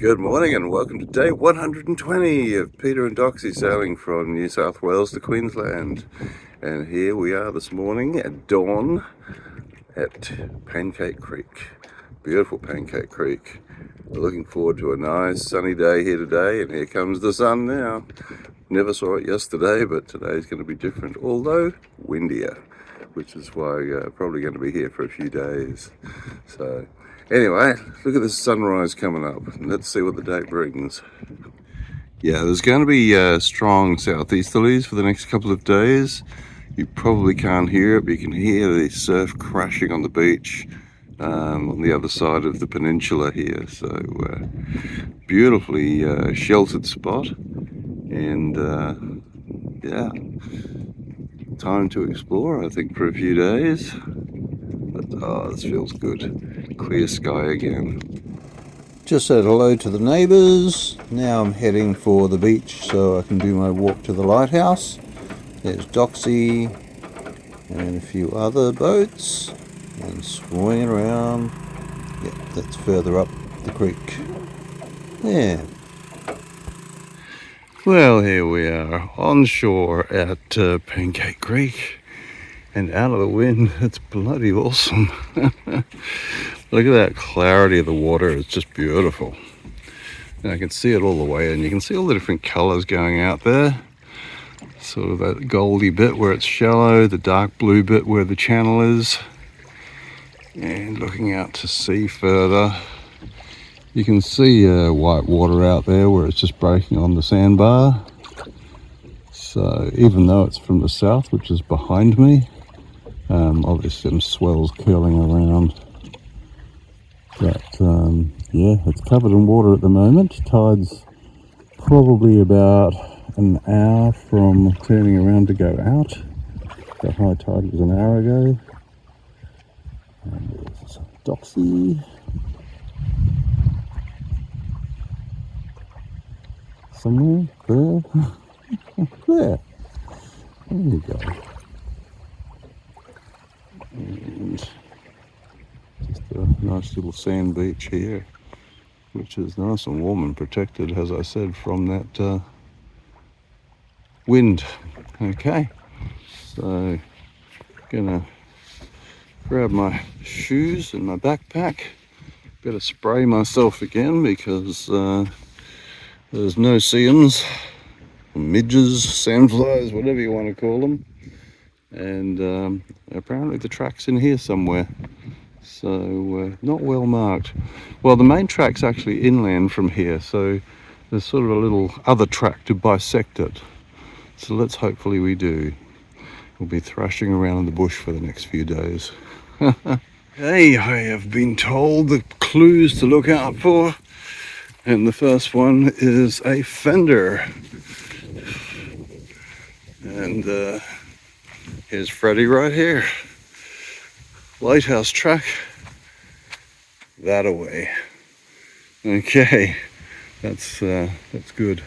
Good morning and welcome to day 120 of Peter and Doxie sailing from New South Wales to Queensland. And here we are this morning at dawn at Pancake Creek. Beautiful Pancake Creek. We're looking forward to a nice sunny day here today, and here comes the sun now. Never saw it yesterday, but today's going to be different, although windier, which is why probably going to be here for a few days. So anyway, look at this sunrise coming up. Let's see what the day brings. Yeah, there's going to be strong southeasterlies for the next couple of days. You probably can't hear it, but you can hear the surf crashing on the beach on the other side of the peninsula here. So beautifully sheltered spot, and yeah, time to explore, I think, for a few days. But oh, this feels good. Clear sky again. Just said hello to the neighbours. Now I'm heading for the beach so I can do my walk to the lighthouse. There's Doxie and a few other boats and swinging around. Yep, that's further up the creek. Yeah. Well, here we are on shore at Pancake Creek, and out of the wind. It's bloody awesome. Look at that clarity of the water. It's just beautiful. And I can see it all the way, and you can see all the different colours going out there. Sort of that goldy bit where it's shallow, the dark blue bit where the channel is, and looking out to sea further, you can see white water out there where it's just breaking on the sandbar. So even though it's from the south, which is behind me, obviously some swells curling around, but yeah, it's covered in water at the moment. Tide's probably about an hour from turning around to go out. The high tide was an hour ago. And there's Doxie. Somewhere there. There. There you go. And just a nice little sand beach here, which is nice and warm and protected, as I said, from that wind. Okay, so gonna grab my shoes and my backpack. Better spray myself again because there's no seams, midges, sandflies, whatever you want to call them. And apparently the track's in here somewhere. So not well marked. Well, the main track's actually inland from here, so there's sort of a little other track to bisect it. So let's hopefully we do. We'll be thrashing around in the bush for the next few days. Hey, I have been told the clues to look out for, and the first one is a fender. And here's Freddie right here. Lighthouse track that away. Okay, that's good.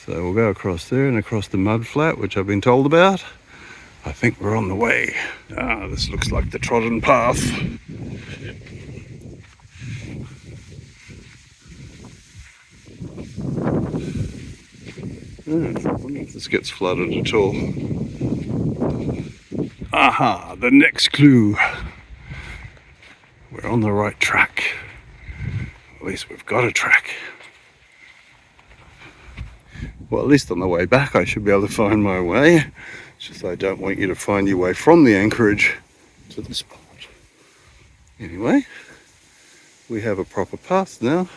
So we'll go across there and across the mud flat, which I've been told about. I think we're on the way. Ah, this looks like the trodden path. I wonder if this gets flooded at all. Aha, the next clue. We're on the right track. At least we've got a track. Well, at least on the way back I should be able to find my way. It's just I don't want you to find your way from the anchorage to the spot. Anyway, we have a proper path now.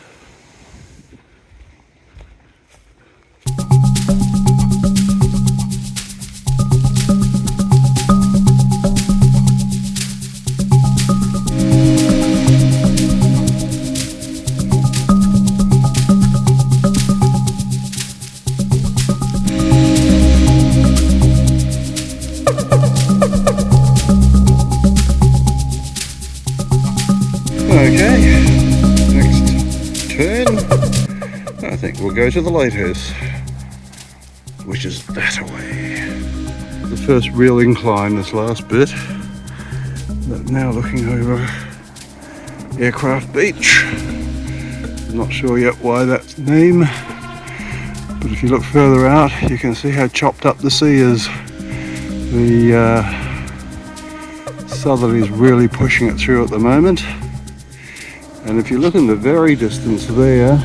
Okay, next turn, I think we'll go to the lighthouse, which is that way. The first real incline, this last bit, but now looking over Aircraft Beach. Not sure yet why that's name, but if you look further out you can see how chopped up the sea is. The Southerlies really pushing it through at the moment, and if you look in the very distance there,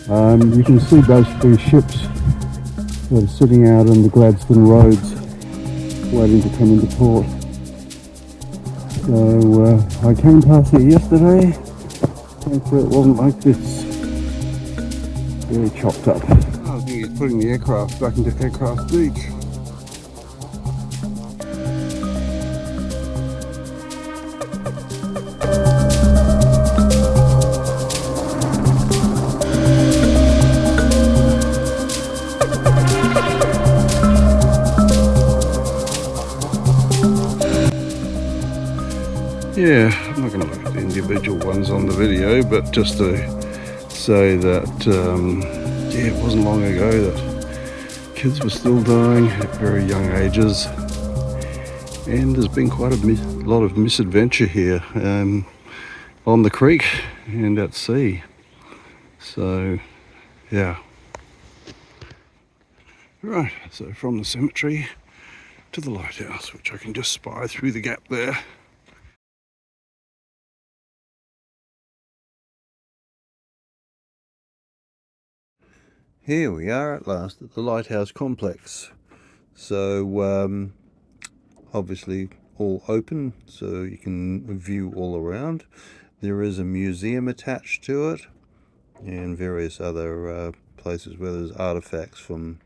you can see basically ships that are sitting out on the Gladstone roads waiting to come into port. So I came past here yesterday. Thankfully it wasn't like this. Really chopped up. I think he's putting the aircraft back into Aircraft Beach. Yeah, I'm not going to look at the individual ones on the video, but just to say that, yeah, it wasn't long ago that kids were still dying at very young ages, and there's been quite a lot of misadventure here on the creek and at sea. So, yeah. Right, so from the cemetery to the lighthouse, which I can just spy through the gap there. Here we are at last at the lighthouse complex. So obviously all open, so you can view all around. There is a museum attached to it and various other places where there's artifacts from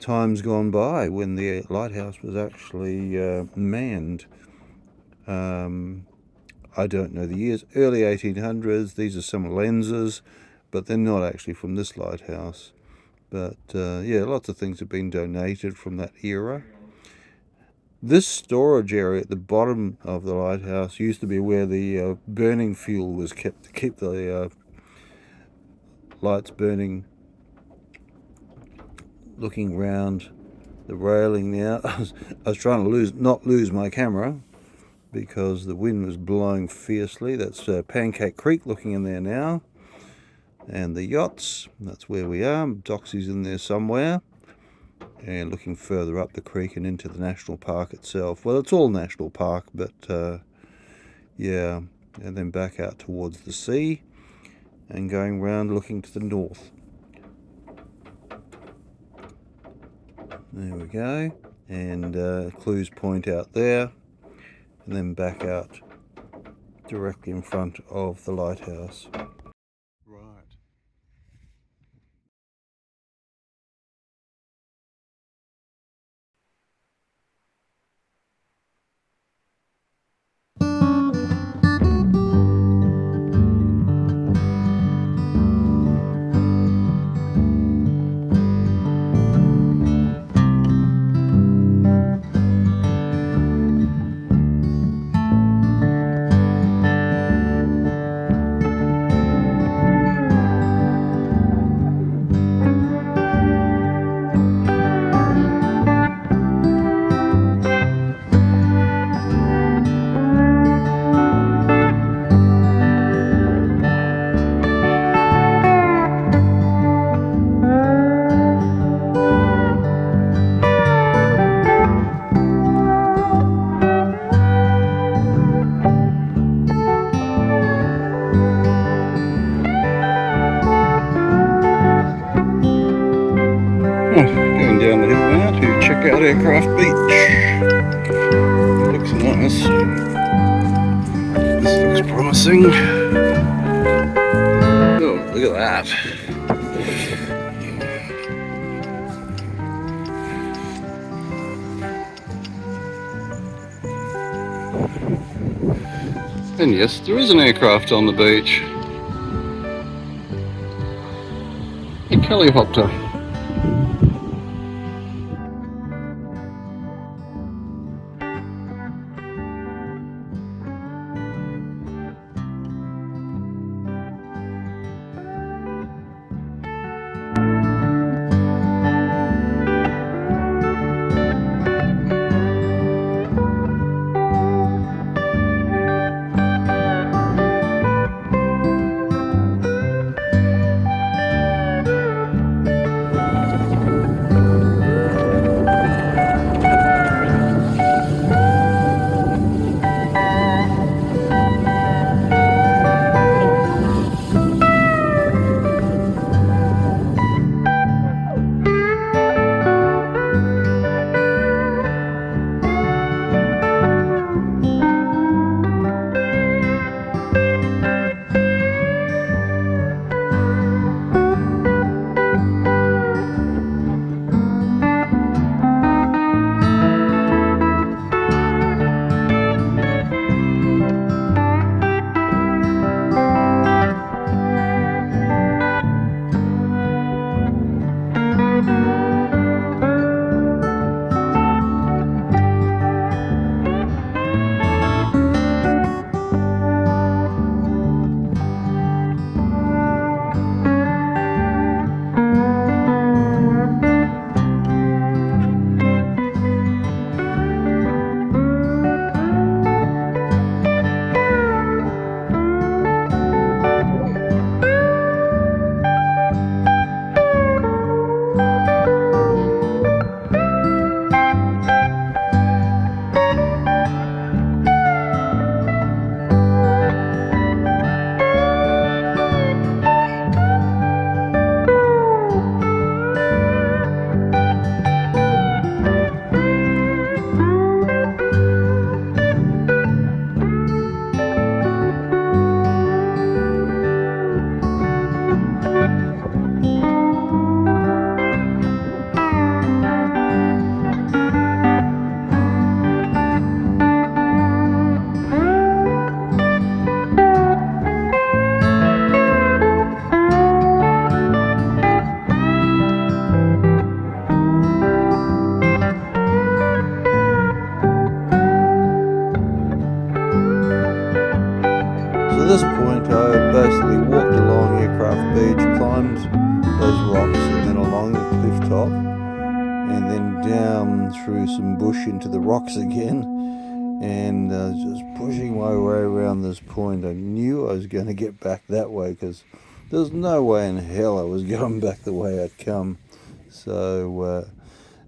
times gone by when the lighthouse was actually manned. I don't know the years, early 1800s. These are some lenses, but they're not actually from this lighthouse. But yeah, lots of things have been donated from that era. This storage area at the bottom of the lighthouse used to be where the burning fuel was kept to keep the lights burning. Looking round the railing now, I was trying to not lose my camera because the wind was blowing fiercely. That's Pancake Creek looking in there now. And the yachts, that's where we are. Doxie's in there somewhere. And looking further up the creek and into the national park itself. Well, it's all national park, but yeah. And then back out towards the sea and going round looking to the north. There we go. And Clew Point out there. And then back out directly in front of the lighthouse. Going down the hill now to check out Aircraft Beach. Looks nice. This looks promising. Oh, look at that. And yes, there is an aircraft on the beach. A helicopter. come through some bush into the rocks again, and just pushing my way around this point. I knew I was going to get back that way because there's no way in hell I was going back the way I'd come. So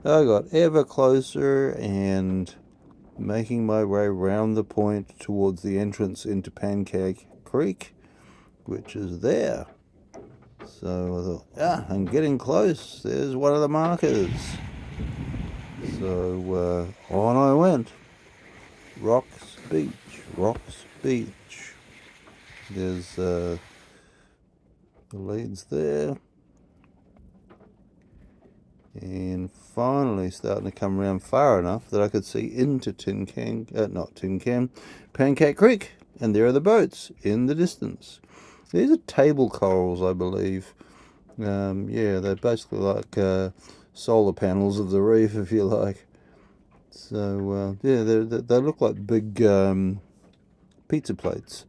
I got ever closer and making my way around the point towards the entrance into Pancake Creek, which is there. So I thought, I'm getting close. There's one of the markers. So on I went. Rocks Beach, Rocks Beach. There's the leads there. And finally starting to come around far enough that I could see into Pancake Creek. And there are the boats in the distance. These are table corals, I believe. Yeah, they're basically like solar panels of the reef, if you like. So, yeah, they look like big pizza plates.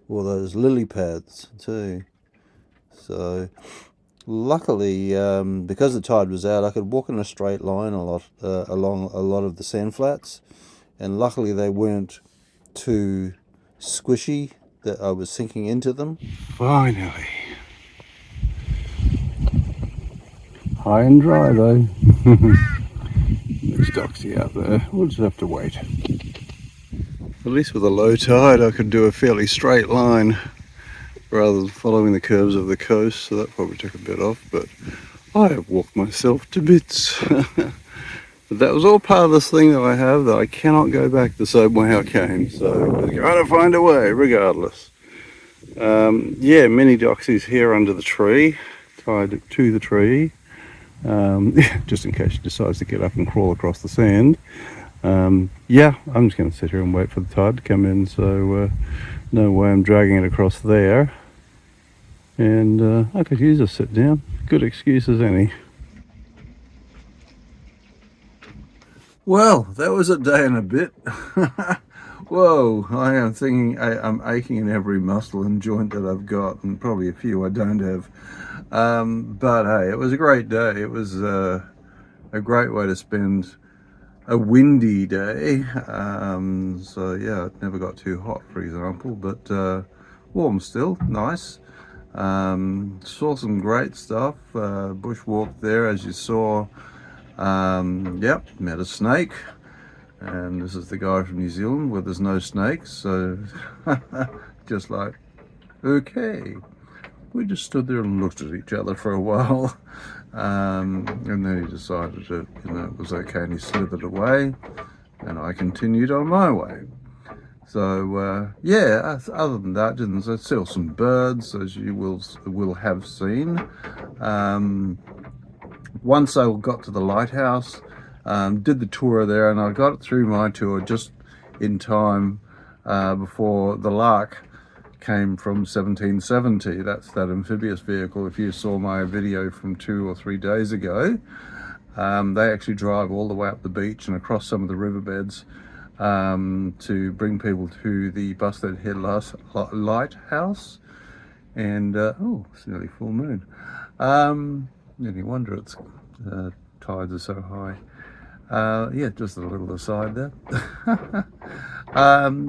Or those lily pads, too. So, luckily, because the tide was out, I could walk in a straight line along a lot of the sand flats. And luckily they weren't too squishy that I was sinking into them. Finally. High and dry though. There's Doxie out there. We'll just have to wait. At least with a low tide I could do a fairly straight line rather than following the curves of the coast, so that probably took a bit off, but I have walked myself to bits. But that was all part of this thing that I have, that I cannot go back the same way I came, so we're going to find a way regardless. Yeah, Mini Doxie's here under the tree, tied to the tree. Just in case she decides to get up and crawl across the sand. Yeah, I'm just going to sit here and wait for the tide to come in, so no way I'm dragging it across there. And I could use a sit down. Good excuse as any. Well, that was a day and a bit. Whoa, I am thinking I'm aching in every muscle and joint that I've got, and probably a few I don't have. But hey, it was a great day. It was a great way to spend a windy day. So yeah, it never got too hot, for example, but warm still, nice. Saw some great stuff. Bushwalk there, as you saw. Yep, met a snake. And this is the guy from New Zealand where there's no snakes, so just like, okay. We just stood there and looked at each other for a while, and then he decided that, it was okay, and he slithered away, and I continued on my way. So yeah, other than that, I saw some birds, as you will have seen. Once I got to the lighthouse, did the tour there, and I got through my tour just in time before the Lark came from 1770. That's that amphibious vehicle. If you saw my video from 2 or 3 days ago, they actually drive all the way up the beach and across some of the riverbeds to bring people to the Bustard Head Lighthouse. And oh, it's nearly full moon. Any wonder its tides are so high. Yeah, just a little aside there.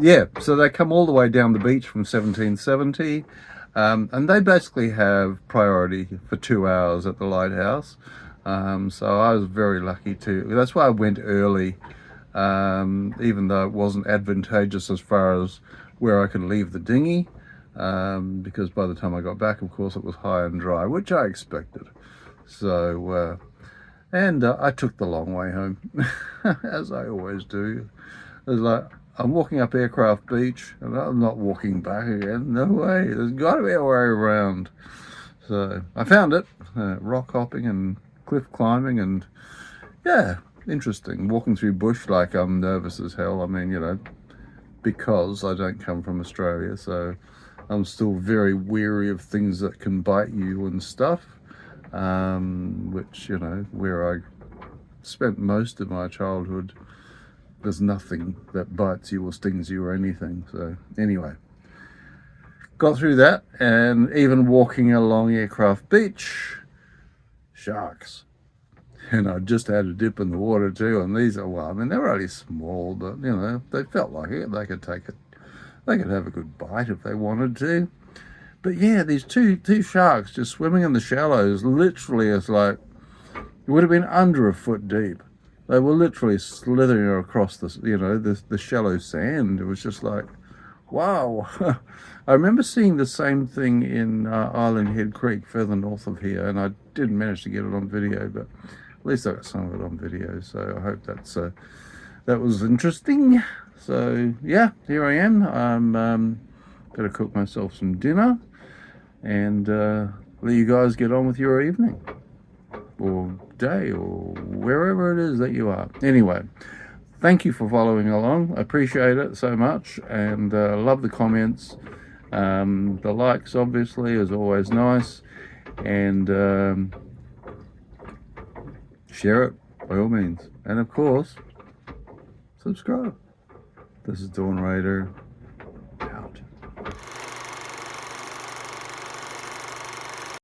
Yeah, so they come all the way down the beach from 1770, and they basically have priority for 2 hours at the lighthouse. So I was very lucky that's why I went early, even though it wasn't advantageous as far as where I could leave the dinghy, because by the time I got back, of course, it was high and dry, which I expected. So and I took the long way home, as I always do. It was like, I'm walking up Aircraft Beach, and I'm not walking back again. No way. There's got to be a way around. So I found it, rock hopping and cliff climbing, and yeah, interesting. Walking through bush like I'm nervous as hell. I mean, because I don't come from Australia, so I'm still very weary of things that can bite you and stuff. Which, where I spent most of my childhood, there's nothing that bites you or stings you or anything. So anyway, got through that, and even walking along Aircraft Beach, sharks. And I just had a dip in the water too, and these are, well, I mean, they were only small, but, you know, they felt like it. They could take it, they could have a good bite if they wanted to. But yeah, these two sharks just swimming in the shallows, literally, it's like, it would have been under a foot deep. They were literally slithering across the, you know, the shallow sand. It was just like, wow. I remember seeing the same thing in Island Head Creek, further north of here, and I didn't manage to get it on video, but at least I got some of it on video, so I hope that was interesting. So yeah, here I am. I'm gonna cook myself some dinner and let you guys get on with your evening or day or wherever it is that you are. Anyway, thank you for following along. I appreciate it so much, and love the comments. The likes obviously is always nice, and share it by all means, and of course subscribe. This is Dawn Raider.